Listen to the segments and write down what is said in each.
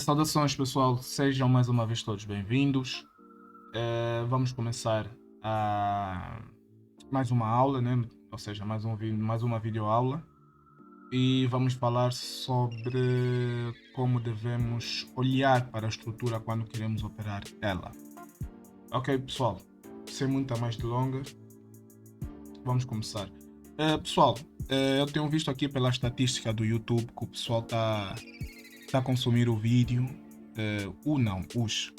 Saudações, pessoal, sejam mais uma vez todos bem-vindos. Vamos começar a mais uma aula, né? Ou seja, mais uma videoaula, e vamos falar sobre como devemos olhar para a estrutura quando queremos operar ela. Ok, pessoal, sem muita mais delongas, vamos começar. Pessoal, eu tenho visto aqui pela estatística do YouTube que o pessoal está a consumir o vídeo, o não, os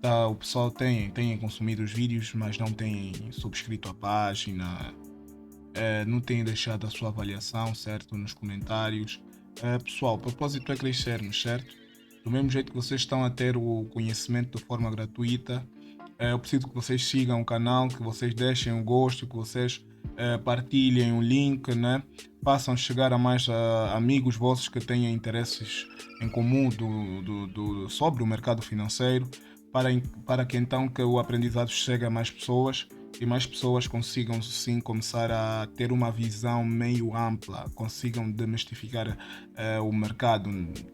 tá, o pessoal tem consumido os vídeos, mas não tem subscrito a página, não tem deixado a sua avaliação, certo? Nos comentários. Pessoal, o propósito é crescermos, certo? Do mesmo jeito que vocês estão a ter o conhecimento de forma gratuita, eu preciso que vocês sigam o canal, que vocês deixem o gosto, que vocês partilhem o link, né? Façam chegar a mais amigos vossos que tenham interesses em comum sobre o mercado financeiro, para, para que então que o aprendizado chegue a mais pessoas e mais pessoas consigam sim começar a ter uma visão meio ampla, consigam demistificar o mercado,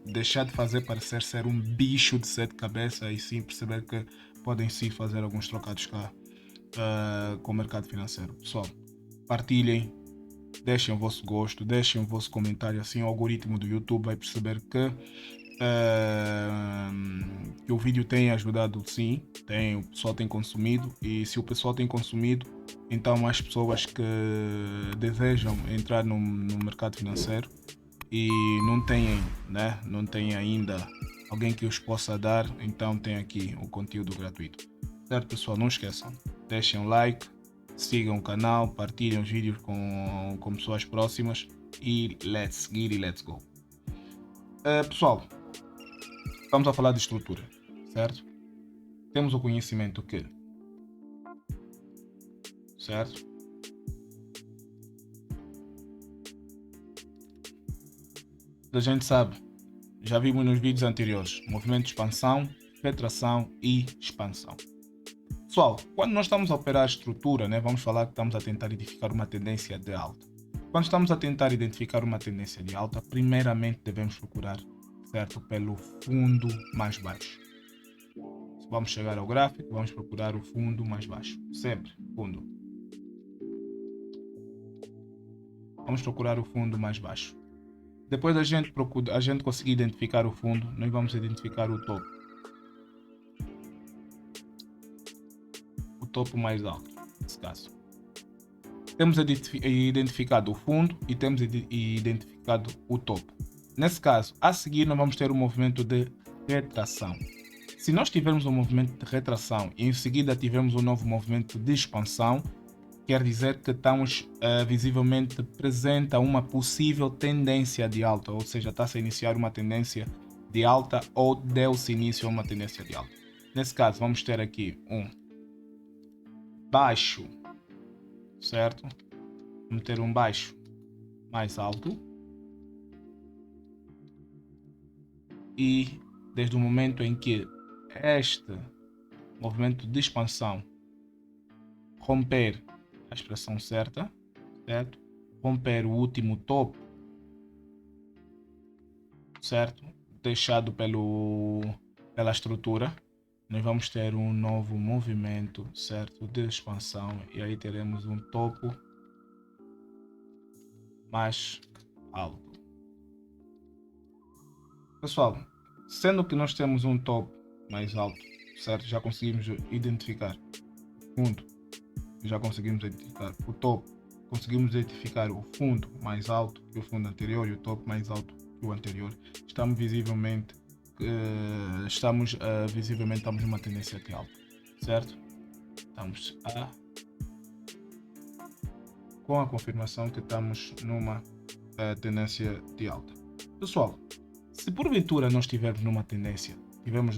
deixar de fazer parecer ser um bicho de sete cabeças e sim perceber que podem sim fazer alguns trocados cá com o mercado financeiro. Pessoal, partilhem, deixem o vosso gosto, deixem o vosso comentário, assim o algoritmo do YouTube vai perceber que o vídeo tem ajudado, sim, o pessoal tem consumido, e se o pessoal tem consumido, então mais pessoas que desejam entrar no mercado financeiro e não têm, né, não têm ainda alguém que os possa dar, então tem aqui o conteúdo gratuito. Certo, pessoal? Não esqueçam, deixem um like, sigam o canal, partilhem os vídeos com pessoas próximas e let's get it, let's go. Pessoal, vamos a falar de estrutura, certo? Temos o conhecimento que, certo? A gente sabe, já vimos nos vídeos anteriores, movimento de expansão, retração e expansão. Pessoal, quando nós estamos a operar a estrutura, né, vamos falar que estamos a tentar identificar uma tendência de alta. Quando estamos a tentar identificar uma tendência de alta, primeiramente devemos procurar, certo, pelo fundo mais baixo. Vamos chegar ao gráfico, vamos procurar o fundo mais baixo. Sempre, fundo. Vamos procurar o fundo mais baixo. Depois a gente conseguir identificar o fundo, nós vamos identificar o topo. O topo mais alto, nesse caso. Temos identificado o fundo e temos identificado o topo. Nesse caso, a seguir nós vamos ter um movimento de retração. Se nós tivermos um movimento de retração e em seguida tivermos um novo movimento de expansão, quer dizer que estamos visivelmente presente a uma possível tendência de alta, ou seja, está-se a iniciar uma tendência de alta ou deu-se início a uma tendência de alta. Nesse caso, vamos ter aqui um baixo, certo? Vamos ter um baixo mais alto e desde o momento em que este movimento de expansão romper a expressão certa, certo? Romper o último topo, certo? Deixado pela estrutura, nós vamos ter um novo movimento, certo? De expansão, e aí teremos um topo mais alto. Pessoal, sendo que nós temos um topo mais alto, certo? Já conseguimos identificar o fundo, já conseguimos identificar o topo, conseguimos identificar o fundo mais alto que o fundo anterior e o topo mais alto que o anterior. Estamos visivelmente estamos numa tendência de alta, certo? Estamos com a confirmação que estamos numa tendência de alta. Pessoal, se porventura nós estivermos numa tendência, tivemos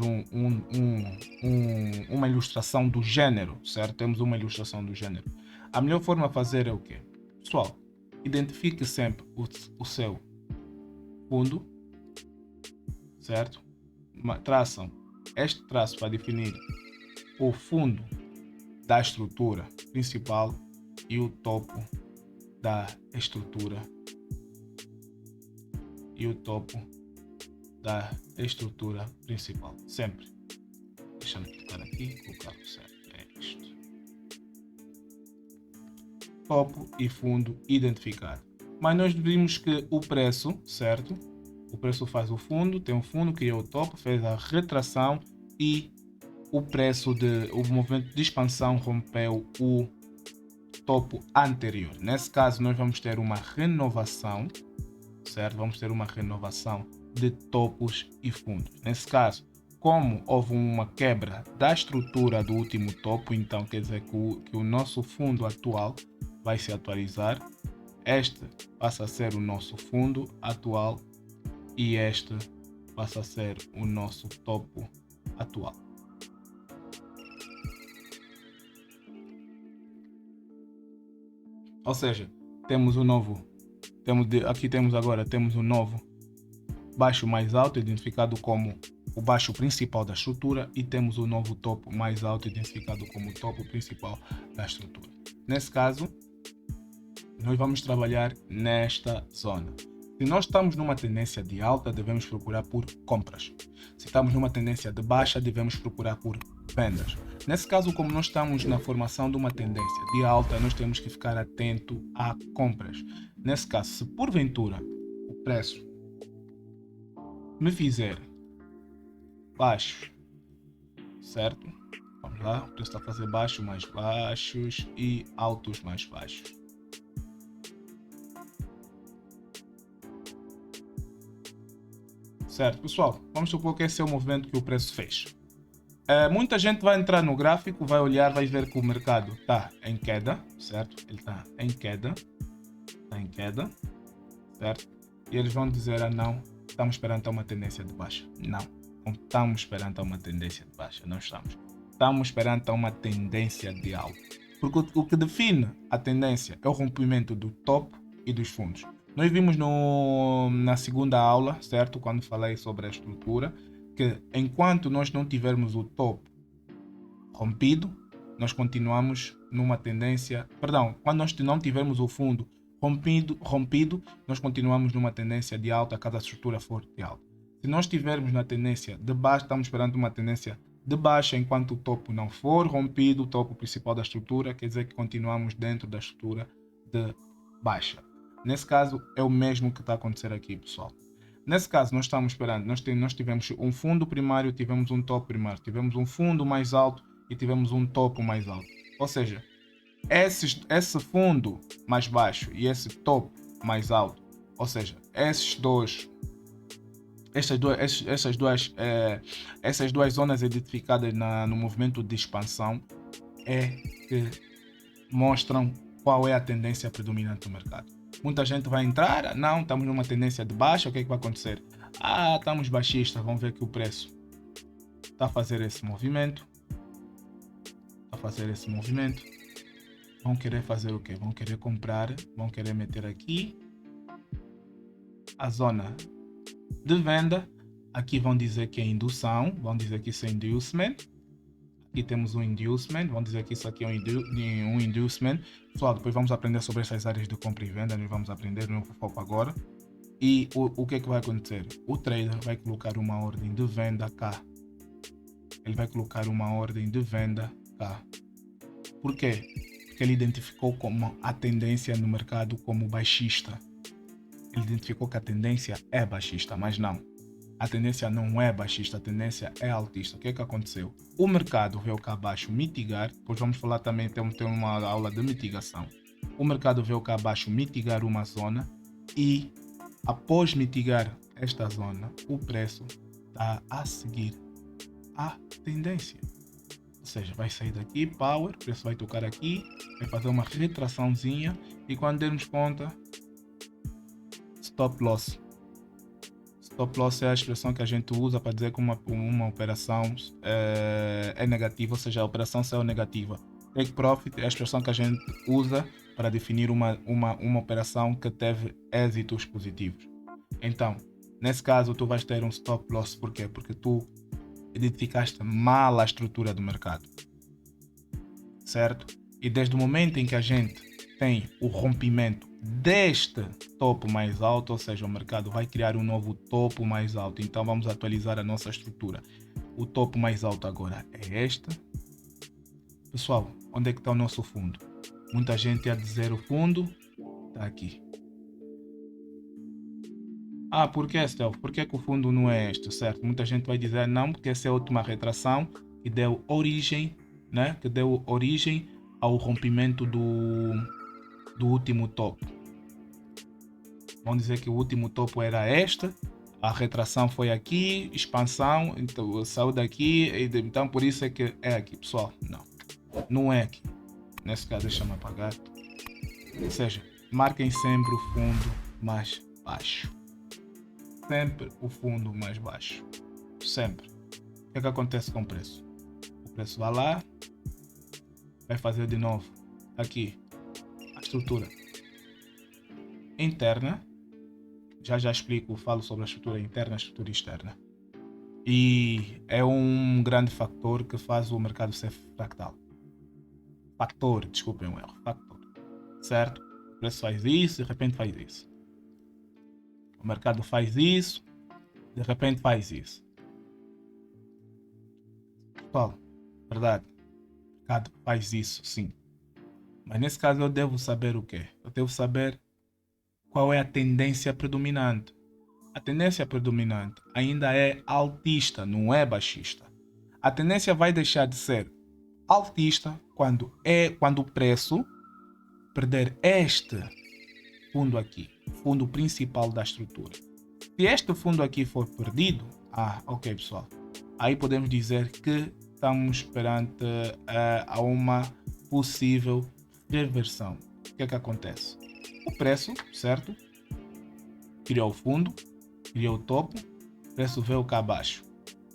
uma ilustração do gênero, certo? Temos uma ilustração do gênero. A melhor forma de fazer é o quê? Pessoal, identifique sempre o seu fundo, certo? Traçam este traço para definir o fundo da estrutura principal e o topo da estrutura e o topo da estrutura principal. Sempre. Deixa-me clicar aqui, colocar o certo. É isto. Topo e fundo identificado. Mas nós vimos que o preço, certo? O preço faz o fundo, tem um fundo, criou o topo, fez a retração e o movimento de expansão rompeu o topo anterior. Nesse caso, nós vamos ter uma renovação, certo? Vamos ter uma renovação de topos e fundos. Nesse caso, como houve uma quebra da estrutura do último topo, então quer dizer que o nosso fundo atual vai se atualizar. Este passa a ser o nosso fundo atual e este passa a ser o nosso topo atual. Ou seja, temos o novo, aqui temos o novo baixo mais alto, identificado como o baixo principal da estrutura, e temos o novo topo mais alto, identificado como o topo principal da estrutura. Nesse caso, nós vamos trabalhar nesta zona. Se nós estamos numa tendência de alta, devemos procurar por compras. Se estamos numa tendência de baixa, devemos procurar por vendas. Nesse caso, como nós estamos na formação de uma tendência de alta, nós temos que ficar atento a compras. Nesse caso, se porventura o preço me fizer baixo, certo? Vamos lá, o preço está a fazer baixo mais baixos e altos mais baixos. Certo, pessoal, vamos supor que esse é o movimento que o preço fez. Muita gente vai entrar no gráfico, vai olhar, vai ver que o mercado está em queda, certo? Ele está em queda, certo? E eles vão dizer, não, estamos perante uma tendência de baixa. Não estamos perante uma tendência de baixa, não estamos. Estamos perante uma tendência de alta. Porque o que define a tendência é o rompimento do topo e dos fundos. Nós vimos na segunda aula, certo? Quando falei sobre a estrutura, que enquanto nós não tivermos o topo rompido, nós continuamos numa tendência... Perdão, quando nós não tivermos o fundo rompido, nós continuamos numa tendência de alta, caso a estrutura for de alta. Se nós estivermos na tendência de baixa, estamos esperando uma tendência de baixa enquanto o topo não for rompido, o topo principal da estrutura, quer dizer que continuamos dentro da estrutura de baixa. Nesse caso, é o mesmo que está a acontecer aqui, pessoal. Nesse caso, nós estamos esperando, nós tivemos um fundo primário, tivemos um topo primário, tivemos um fundo mais alto e tivemos um topo mais alto. Ou seja, esse fundo mais baixo e esse topo mais alto, ou seja, essas duas zonas identificadas no movimento de expansão é que mostram qual é a tendência predominante do mercado. Muita gente vai entrar, não, estamos numa tendência de baixa, o que é que vai acontecer? Estamos baixistas, vamos ver que o preço está a fazer esse movimento. Vão querer fazer o quê? Vão querer comprar, vão querer meter aqui a zona de venda. Aqui vão dizer que é indução, vão dizer que isso é inducement. Aqui temos um inducement, vamos dizer que isso aqui é um inducement. Pessoal, depois vamos aprender sobre essas áreas de compra e venda, nós vamos aprender no foco agora. E o que é que vai acontecer? O trader vai colocar uma ordem de venda cá. Ele vai colocar uma ordem de venda cá. Por quê? Porque ele identificou como a tendência no mercado como baixista. Ele identificou que a tendência é baixista, mas não. A tendência não é baixista, a tendência é altista. O que é que aconteceu? O mercado veio cá abaixo mitigar, depois vamos falar também, temos uma aula de mitigação. O mercado veio cá abaixo mitigar uma zona e após mitigar esta zona, o preço está a seguir a tendência. Ou seja, vai sair daqui, power, o preço vai tocar aqui, vai fazer uma retraçãozinha e quando dermos conta, stop loss. Stop loss é a expressão que a gente usa para dizer que uma operação é negativa, ou seja, a operação saiu negativa. Take profit é a expressão que a gente usa para definir uma operação que teve êxitos positivos. Então, nesse caso, tu vais ter um stop loss. Por quê? Porque tu identificaste mal a estrutura do mercado. Certo? E desde o momento em que a gente tem o rompimento deste topo mais alto, ou seja, o mercado vai criar um novo topo mais alto. Então vamos atualizar a nossa estrutura. O topo mais alto agora é este. Pessoal, onde é que está o nosso fundo? Muita gente ia dizer o fundo está aqui. Ah, por que, Stealth? Por que o fundo não é este, certo? Muita gente vai dizer não, porque essa é a última retração que deu origem, né? Que deu origem ao rompimento do último topo. Vamos dizer que o último topo era este, a retração foi aqui, expansão, então saiu daqui, então por isso é que é aqui, pessoal. Não é aqui. Nesse caso, deixa-me apagar. Ou seja, marquem sempre o fundo mais baixo. Sempre o fundo mais baixo. Sempre. O que é que acontece com o preço? O preço vai lá, vai fazer de novo aqui a estrutura interna. Já explico, falo sobre a estrutura interna e a estrutura externa. E é um grande fator que faz o mercado ser fractal. Desculpem o erro. Factor. Certo? O preço faz isso, de repente faz isso. O mercado faz isso, de repente faz isso. Pessoal, verdade. O mercado faz isso, sim. Mas nesse caso eu devo saber o quê? Eu devo saber qual é a tendência predominante. A tendência predominante ainda é altista, não é baixista. A tendência vai deixar de ser altista quando o preço perder este fundo aqui, fundo principal da estrutura. Se este fundo aqui for perdido, ok pessoal, aí podemos dizer que estamos perante a uma possível reversão. O que é que acontece? O preço, certo? Criou o fundo, criou o topo, o preço veio cá abaixo.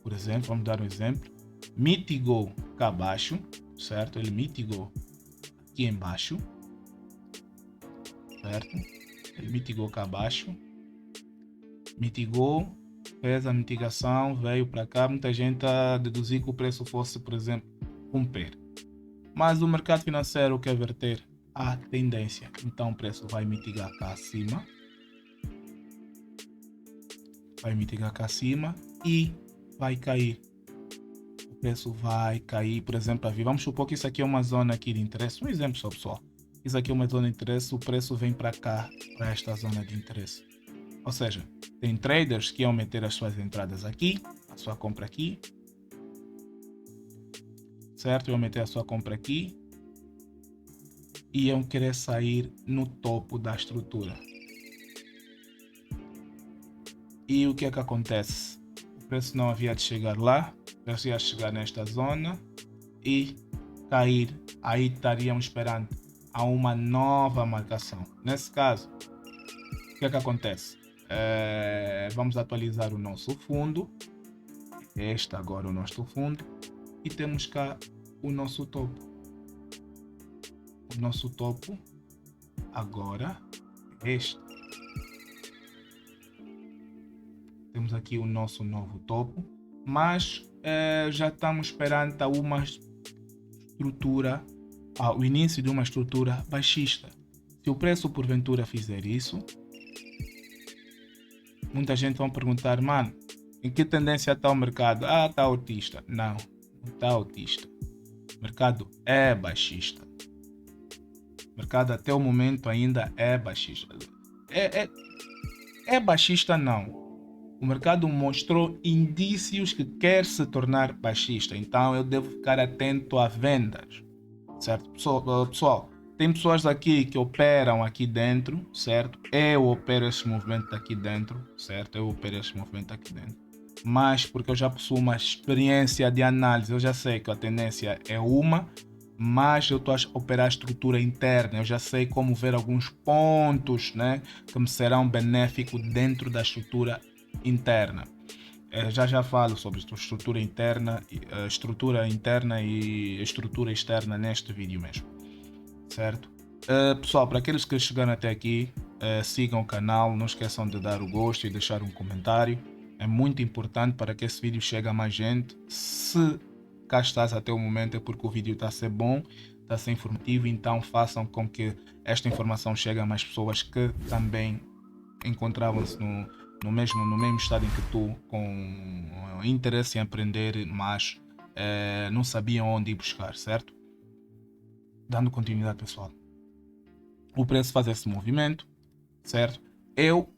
Por exemplo, vamos dar um exemplo. Mitigou cá abaixo, certo? Ele mitigou aqui embaixo, certo? Ele mitigou cá abaixo, mitigou, fez a mitigação, veio para cá. Muita gente a deduzir que o preço fosse, por exemplo, romper. Mas o mercado financeiro quer verter a tendência. Então o preço vai mitigar cá acima. Vai mitigar cá acima e vai cair. O preço vai cair, por exemplo, vamos supor que isso aqui é uma zona aqui de interesse. Um exemplo só, pessoal. Isso aqui é uma zona de interesse, o preço vem para cá, para esta zona de interesse. Ou seja, tem traders que iam meter as suas entradas aqui, a sua compra aqui. Certo? Iam meter a sua compra aqui. E iam querer sair no topo da estrutura. E o que é que acontece? O preço não havia de chegar lá, o preço ia chegar nesta zona e cair. Aí estaríamos esperando a uma nova marcação. Nesse caso, o que é que acontece? Vamos atualizar o nosso fundo. Este agora é o nosso fundo. E temos cá o nosso topo. O nosso topo agora é este. Temos aqui o nosso novo topo, mas já estamos perante uma estrutura, o início de uma estrutura baixista. Se o preço porventura fizer isso, muita gente vai perguntar, mano, em que tendência está o mercado? Está altista. Não está altista. O mercado é baixista. O mercado até o momento ainda é baixista. É baixista não. O mercado mostrou indícios que quer se tornar baixista. Então eu devo ficar atento a vendas. Certo? Pessoal, tem pessoas aqui que operam aqui dentro, certo? Eu opero esse movimento aqui dentro, certo? Eu opero esse movimento aqui dentro. Mas porque eu já possuo uma experiência de análise, eu já sei que a tendência é uma, mas eu estou a operar a estrutura interna. Eu já sei como ver alguns pontos, né, que me serão benéficos dentro da estrutura interna. Já falo sobre estrutura interna e estrutura externa neste vídeo mesmo, certo? Pessoal, para aqueles que chegaram até aqui, sigam o canal, não esqueçam de dar o gosto e deixar um comentário. É muito importante para que esse vídeo chegue a mais gente. Se cá estás até o momento é porque o vídeo está a ser bom. está a ser informativo, então façam com que esta informação chegue a mais pessoas que também encontravam-se no mesmo estado em que tu, com interesse em aprender, mas não sabiam onde ir buscar, certo? Dando continuidade, pessoal. O preço faz esse movimento, certo? Eu,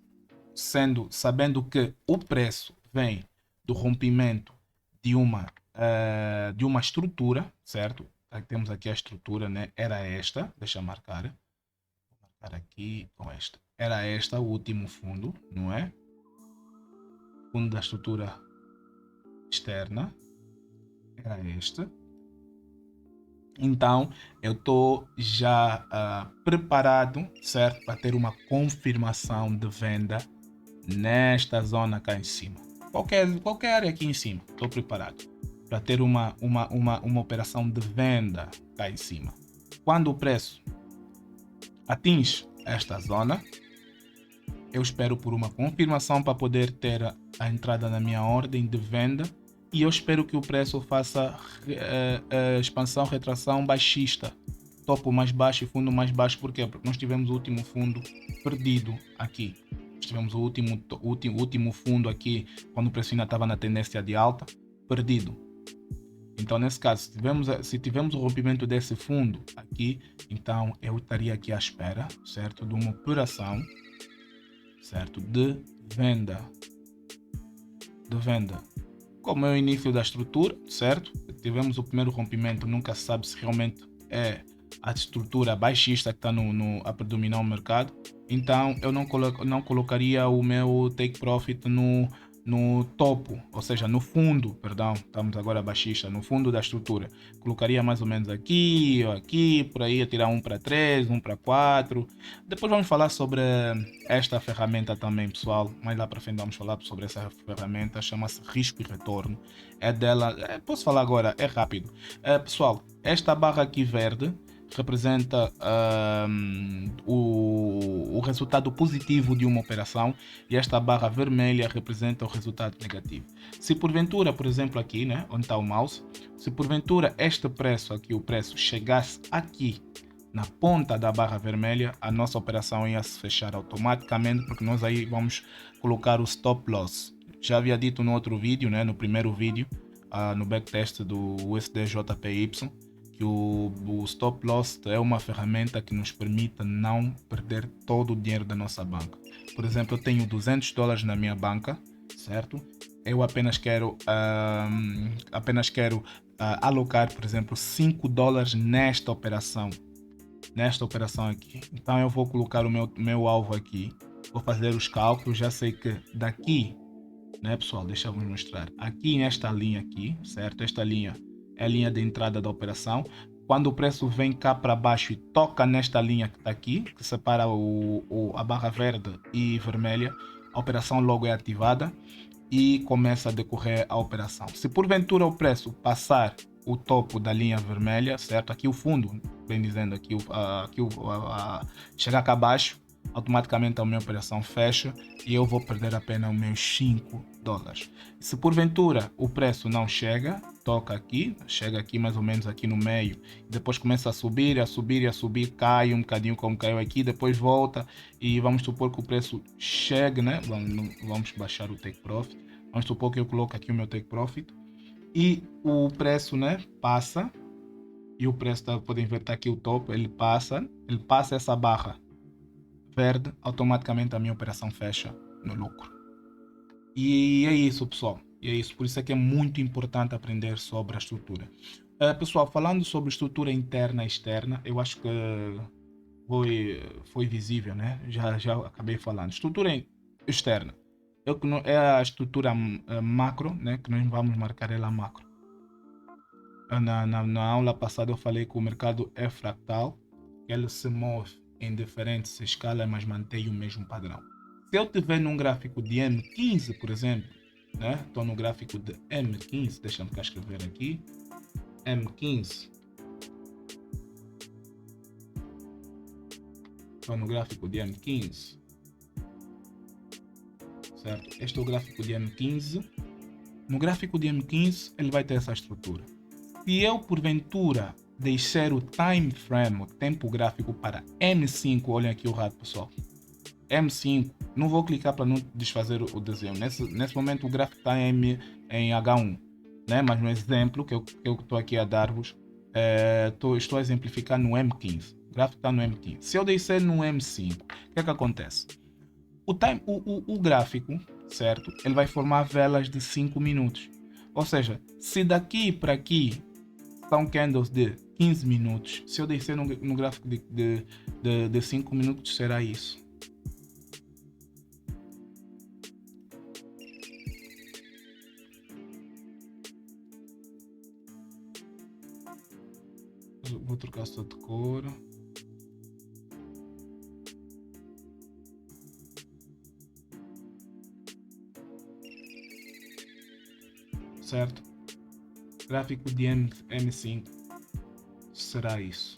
sabendo que o preço vem do rompimento de uma estrutura, certo? Temos aqui a estrutura, né? Era esta, deixa eu marcar. Vou marcar aqui com esta. Era esta o último fundo, não é? Fundo da estrutura externa. Era este. Então, eu estou já preparado, certo? Para ter uma confirmação de venda nesta zona cá em cima. Qualquer área aqui em cima, estou preparado para ter uma operação de venda cá em cima. Quando o preço atinge esta zona, eu espero por uma confirmação para poder ter a entrada na minha ordem de venda. E eu espero que o preço faça expansão, retração baixista. Topo mais baixo e fundo mais baixo. Por quê? Porque nós tivemos o último fundo perdido aqui. Nós tivemos o último fundo aqui, quando o preço ainda estava na tendência de alta, perdido. Então, nesse caso, se tivermos o rompimento desse fundo aqui, então eu estaria aqui à espera, certo? De uma operação, certo? De venda. Como é o início da estrutura, certo? Tivemos o primeiro rompimento, nunca se sabe se realmente é a estrutura baixista que está a predominar o mercado. Então eu não colocaria o meu take profit no topo, ou seja, no fundo, perdão, estamos agora baixista, no fundo da estrutura. Colocaria mais ou menos aqui, por aí, a tirar 1 para 3, 1 para 4. Depois vamos falar sobre esta ferramenta também, pessoal. Mais lá para frente vamos falar sobre essa ferramenta, chama-se risco e retorno. É dela, posso falar agora, é rápido. Pessoal, esta barra aqui verde representa o resultado positivo de uma operação e esta barra vermelha representa o resultado negativo. Se porventura, por exemplo aqui, né, onde está o mouse, se porventura este preço aqui, o preço chegasse aqui na ponta da barra vermelha, a nossa operação ia se fechar automaticamente, porque nós aí vamos colocar o stop loss. Já havia dito no outro vídeo, né, no primeiro vídeo, no backtest do USDJPY, que o stop loss é uma ferramenta que nos permite não perder todo o dinheiro da nossa banca. Por exemplo, eu tenho $200 na minha banca, certo? Eu apenas quero alocar, por exemplo, $5 nesta operação aqui. Então eu vou colocar o meu alvo aqui, vou fazer os cálculos, já sei que daqui, né, pessoal, deixa eu mostrar, aqui nesta linha aqui, certo? Esta linha é a linha de entrada da operação. Quando o preço vem cá para baixo e toca nesta linha que está aqui, que separa a barra verde e vermelha, a operação logo é ativada e começa a decorrer a operação. Se porventura o preço passar o topo da linha vermelha, certo? Aqui o fundo, bem dizendo, chegar cá abaixo, automaticamente a minha operação fecha e eu vou perder apenas os meus $5. Se porventura o preço não chega, toca aqui, chega aqui mais ou menos aqui no meio, depois começa a subir, cai um bocadinho como caiu aqui, depois volta e vamos supor que o preço chegue, né? Vamos baixar o take profit, vamos supor que eu coloco aqui o meu take profit e o preço, né, passa, e o preço, podem ver, tá aqui o topo, ele passa essa barra verde, automaticamente a minha operação fecha no lucro. E é isso, pessoal. E é isso. Por isso é que é muito importante aprender sobre a estrutura. Pessoal, falando sobre estrutura interna e externa, eu acho que foi visível, né? Já acabei falando. Estrutura externa é a estrutura macro, né? Que nós vamos marcar ela macro. Na aula passada eu falei que o mercado é fractal, ele se move em diferentes escalas, mas mantém o mesmo padrão. Se eu tiver num gráfico de M15, por exemplo, né? Estou no gráfico de M15, deixa-me cá escrever aqui, M15. Estou no gráfico de M15, certo? Este é o gráfico de M15. No gráfico de M15, ele vai ter essa estrutura. Se eu, porventura, deixar o time frame, o tempo gráfico para M5, olhem aqui o rato, pessoal. M5, não vou clicar para não desfazer o desenho. Nesse momento o gráfico está em H1, né? Mas no exemplo que eu estou aqui a dar-vos, estou a exemplificar no M15. O gráfico está no M15. Se eu descer no M5, o que é que acontece? O gráfico, certo? Ele vai formar velas de 5 minutos. Ou seja, se daqui para aqui são candles de 15 minutos, se eu descer no gráfico de 5 minutos, será isso. Vou trocar só de cor. Certo? Gráfico de M5 será isso.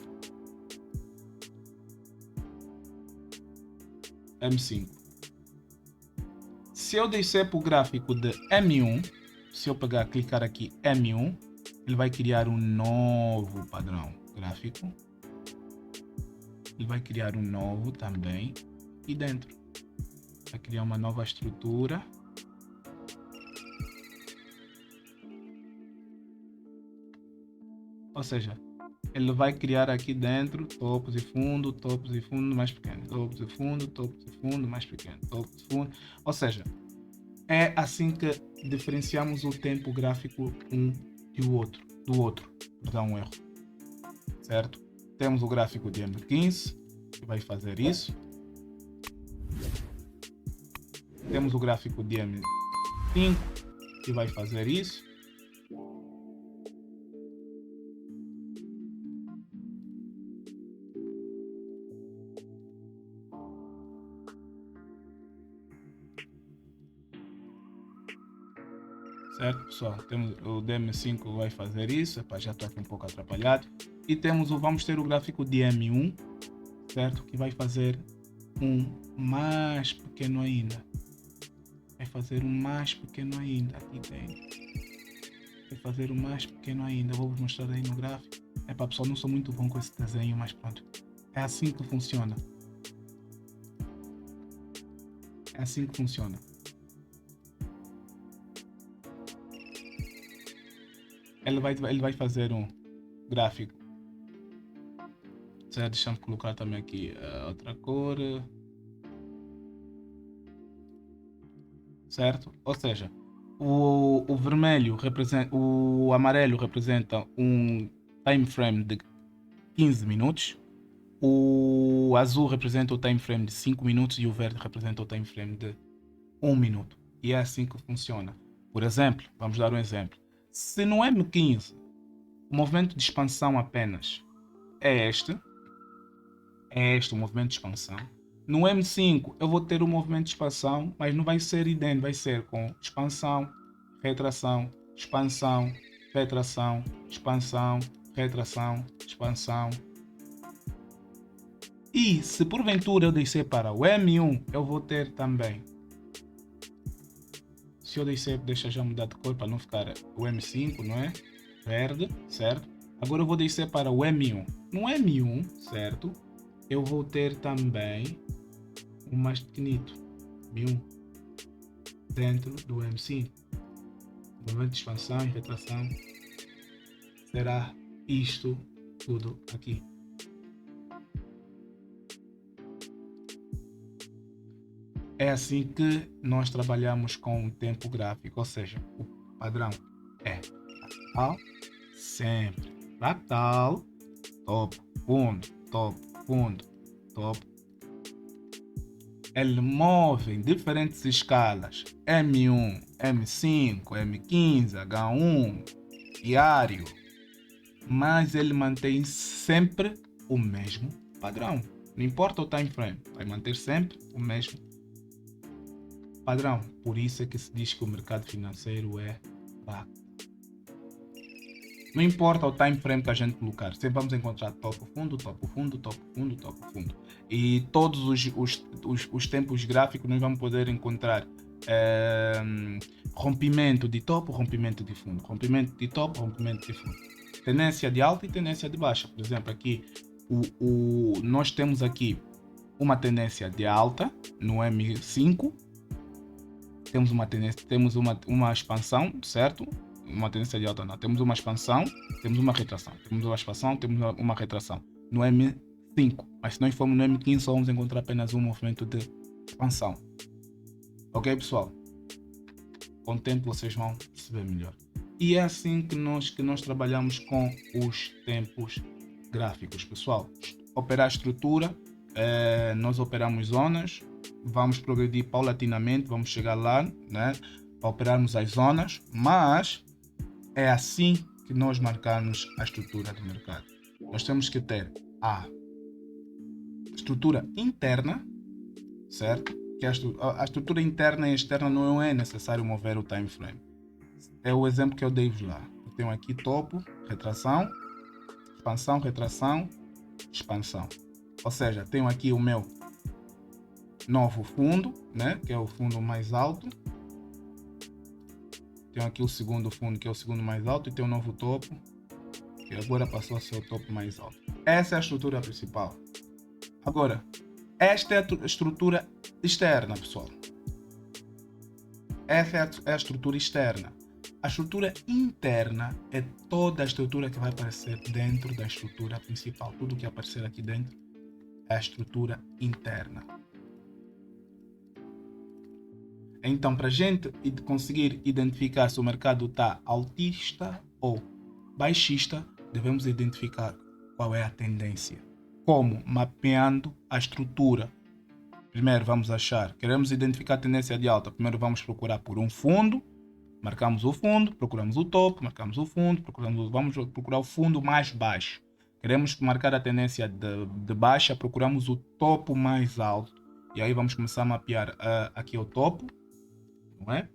M5. Se eu descer para o gráfico de M1, se eu clicar aqui M1, ele vai criar um novo padrão gráfico. Ele vai criar um novo também aqui dentro. Vai criar uma nova estrutura. Ou seja, ele vai criar aqui dentro topos e fundo mais pequeno, topos e fundo mais pequeno, topos e fundo. Ou seja, é assim que diferenciamos o tempo gráfico do outro. Perdão, um erro. Certo? Temos o gráfico de M15, que vai fazer isso. Temos o gráfico de M5, que vai fazer isso. Certo, pessoal? Temos o DM5 vai fazer isso. Epa, já estou aqui um pouco atrapalhado. E vamos ter o gráfico de M1, certo? Que vai fazer um mais pequeno ainda. Vai fazer um mais pequeno ainda aqui dentro. Vai fazer um mais pequeno ainda. Vou vos mostrar aí no gráfico. Epa, pessoal, não sou muito bom com esse desenho, mas pronto. É assim que funciona. É assim que funciona. Ele vai fazer um gráfico. Certo? Deixa eu colocar também aqui outra cor. Certo? Ou seja, o vermelho representa, o amarelo representa um time frame de 15 minutos. O azul representa o time frame de 5 minutos e o verde representa o time frame de 1 minuto. E é assim que funciona. Por exemplo, vamos dar um exemplo. Se no M15 o movimento de expansão apenas é este o movimento de expansão. No M5 eu vou ter o movimento de expansão, mas não vai ser idêntico, vai ser com expansão, retração, expansão, retração, expansão, retração, expansão. E se porventura eu descer para o M1, eu vou ter também. Se eu descer, deixa já mudar de cor para não ficar o M5, não é? Verde, certo? Agora eu vou descer para o M1. No M1, certo? Eu vou ter também o mais pequenito, M1, dentro do M5. O movimento de expansão e retração será isto tudo aqui. É assim que nós trabalhamos com o tempo gráfico, ou seja, o padrão é fractal, sempre fractal, topo, fundo, topo, fundo, topo. Ele move em diferentes escalas, M1, M5, M15, H1, diário, mas ele mantém sempre o mesmo padrão. Não importa o time frame, vai manter sempre o mesmo padrão. Por isso é que se diz que o mercado financeiro é fractal. Não importa o time frame que a gente colocar, sempre vamos encontrar topo fundo, topo fundo, topo fundo, topo fundo. E todos os tempos gráficos nós vamos poder encontrar rompimento de topo, rompimento de fundo, rompimento de topo, rompimento de fundo. tendência de alta e tendência de baixa. Por exemplo, aqui nós temos aqui uma tendência de alta no M5, temos uma expansão, certo? Uma tendência de alta não, temos uma expansão, temos uma retração, temos uma expansão, temos uma retração no M5, mas se nós formos no M15 só vamos encontrar apenas um movimento de expansão. Ok, pessoal? Com o tempo vocês vão perceber melhor. E é assim que nós trabalhamos com os tempos gráficos, pessoal. Operar estrutura, nós operamos zonas, vamos progredir paulatinamente, vamos chegar lá, né, para operarmos as zonas, mas é assim que nós marcamos a estrutura do mercado. Nós temos que ter a estrutura interna, certo? Que a estrutura interna e externa não é necessário mover o time frame. É o exemplo que eu dei lá. Eu tenho aqui topo, retração, expansão, retração, expansão. Ou seja, tenho aqui o meu novo fundo, né, que é o fundo mais alto. Tenho aqui o segundo fundo, que é o segundo mais alto, e tenho um novo topo, que agora passou a ser o topo mais alto. Essa é a estrutura principal. Agora, esta é a estrutura externa, pessoal. Essa é a estrutura externa. A estrutura interna é toda a estrutura que vai aparecer dentro da estrutura principal. Tudo que aparecer aqui dentro é a estrutura interna. Então, para a gente conseguir identificar se o mercado está altista ou baixista, devemos identificar qual é a tendência. Como? Mapeando a estrutura. Primeiro vamos achar, queremos identificar a tendência de alta, primeiro vamos procurar por um fundo, marcamos o fundo, procuramos o topo, marcamos o fundo, vamos procurar o fundo mais baixo. Queremos marcar a tendência de baixa, procuramos o topo mais alto. E aí vamos começar a mapear aqui é o topo, não é?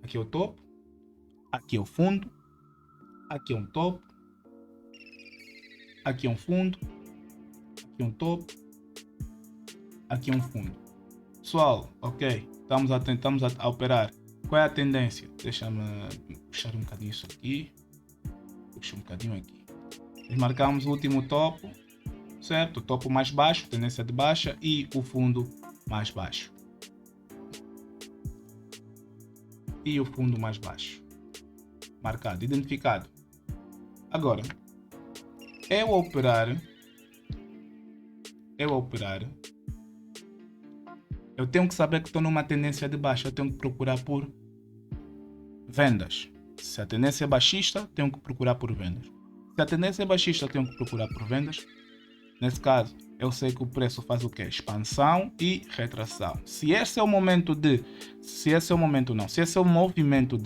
Aqui é o topo, aqui é o fundo, aqui é um topo, aqui é um fundo, aqui é um topo, aqui é um fundo. Pessoal, ok, estamos a operar. Qual é a tendência? Deixa-me puxar um bocadinho isso aqui. Puxa um bocadinho aqui. Marcamos o último topo, certo? O topo mais baixo, tendência de baixa, e o fundo mais baixo. E o fundo mais baixo. Marcado, identificado. Agora, eu operar, eu tenho que saber que estou numa tendência de baixa, eu tenho que procurar por vendas. Se a tendência é baixista, tenho que procurar por vendas. Se a tendência é baixista, eu tenho que procurar por vendas. Nesse caso, eu sei que o preço faz o quê? Expansão e retração. Se esse é o movimento de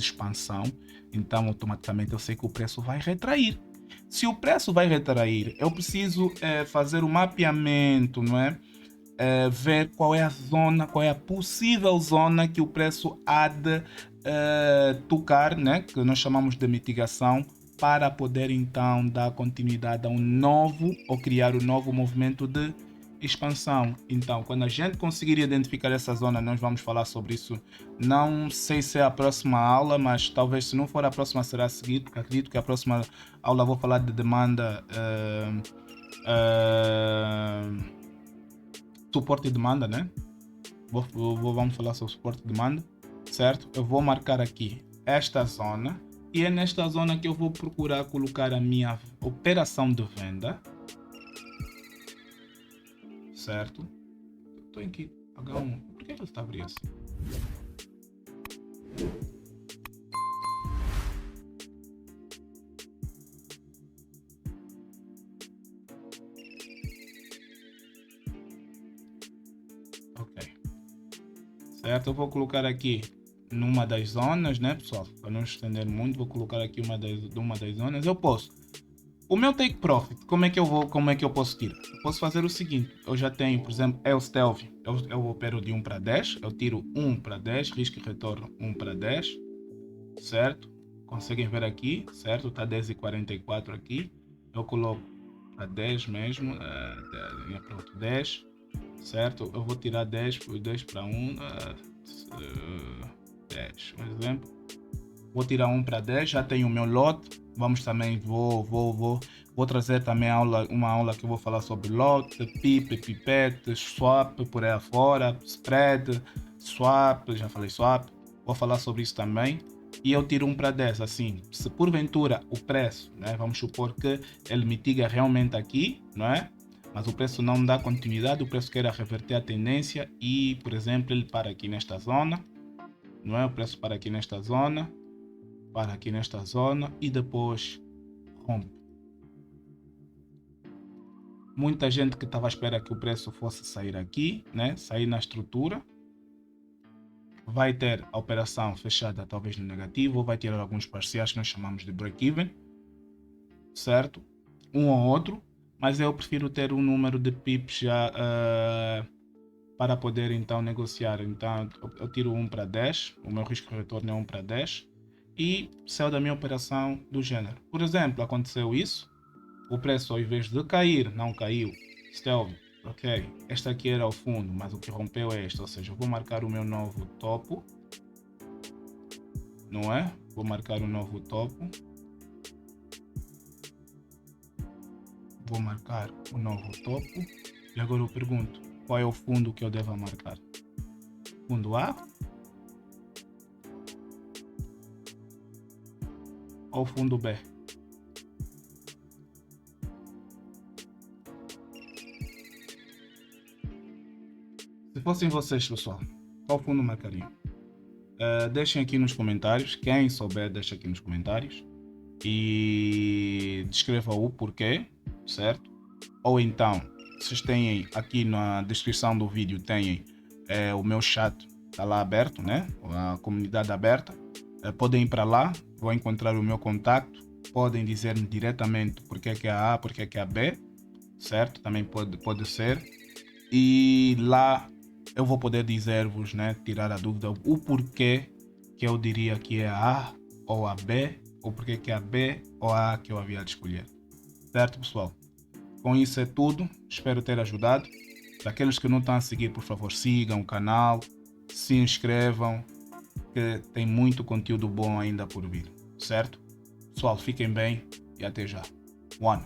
expansão, então automaticamente eu sei que o preço vai retrair. Se o preço vai retrair, eu preciso fazer o mapeamento, não é? Ver qual é a zona, qual é a possível zona que o preço há de tocar, né? Que nós chamamos de mitigação, para poder então dar continuidade a um novo ou criar um novo movimento de expansão. Então, quando a gente conseguir identificar essa zona, nós vamos falar sobre isso. Não sei se é a próxima aula, mas talvez se não for a próxima será a seguir, porque acredito que a próxima aula vou falar de demanda, suporte e demanda, né? Vamos falar sobre suporte e demanda, certo? Eu vou marcar aqui esta zona. E é nesta zona que eu vou procurar colocar a minha operação de venda. Certo? Estou aqui. H1. Por que ele está abrindo assim? Ok. Certo? Eu vou colocar aqui numa das zonas, né, pessoal? Para não estender muito, vou colocar aqui uma das zonas. Eu posso. O meu take profit, como é que eu posso tirar? Eu posso fazer o seguinte, eu já tenho, por exemplo, Stealth, eu opero de 1 para 10, eu tiro 1 para 10, risco e retorno 1 para 10, certo? Conseguem ver aqui, certo? Está 10,44 aqui, eu coloco para 10 mesmo, pronto, 10, certo? Eu vou tirar 10 para 1, 10, um exemplo. Vou tirar 1 para 10, já tenho o meu lote. Vamos também, vou trazer também uma aula que eu vou falar sobre lote, pip, pipete, swap, por aí afora, spread, swap, já falei swap. Vou falar sobre isso também. E eu tiro 1 para 10, assim, se porventura o preço, né, vamos supor que ele mitiga realmente aqui, não é? Mas o preço não dá continuidade, o preço quer reverter a tendência e, por exemplo, ele para aqui nesta zona, não é? O preço para aqui nesta zona e depois rompe. Muita gente que estava à espera que o preço fosse sair aqui, né? Sair na estrutura, vai ter a operação fechada talvez no negativo, ou vai tirar alguns parciais que nós chamamos de break-even, certo? Um ou outro, mas eu prefiro ter um número de pips já para poder então negociar. Então eu tiro 1 para 10, o meu risco de retorno é 1 para 10 e saio da minha operação do gênero. Por exemplo, aconteceu isso, o preço ao invés de cair, não caiu. Stealth, ok, este aqui era o fundo, mas o que rompeu é este, ou seja, eu vou marcar o meu novo topo, não é? Vou marcar um novo topo. Vou marcar o novo topo. E agora eu pergunto, qual é o fundo que eu devo marcar? Fundo A ou fundo B? Se fossem vocês, pessoal, qual fundo marcariam? Deixem aqui nos comentários. Quem souber, deixa aqui nos comentários. E descreva o porquê, certo? Ou então, vocês têm aqui na descrição do vídeo, tem o meu chat, está lá aberto, né? A comunidade aberta. Podem ir para lá, vão encontrar o meu contacto. Podem dizer-me diretamente porque que é a A, porque que é a B, certo? Também pode ser. E lá eu vou poder dizer-vos, né, tirar a dúvida, o porquê que eu diria que é a A ou a B, ou porquê que é a B ou a que eu havia de escolher. Certo, pessoal? Com isso é tudo. Espero ter ajudado. Para aqueles que não estão a seguir, por favor, sigam o canal, se inscrevam, que tem muito conteúdo bom ainda por vir. Certo? Pessoal, fiquem bem e até já. One.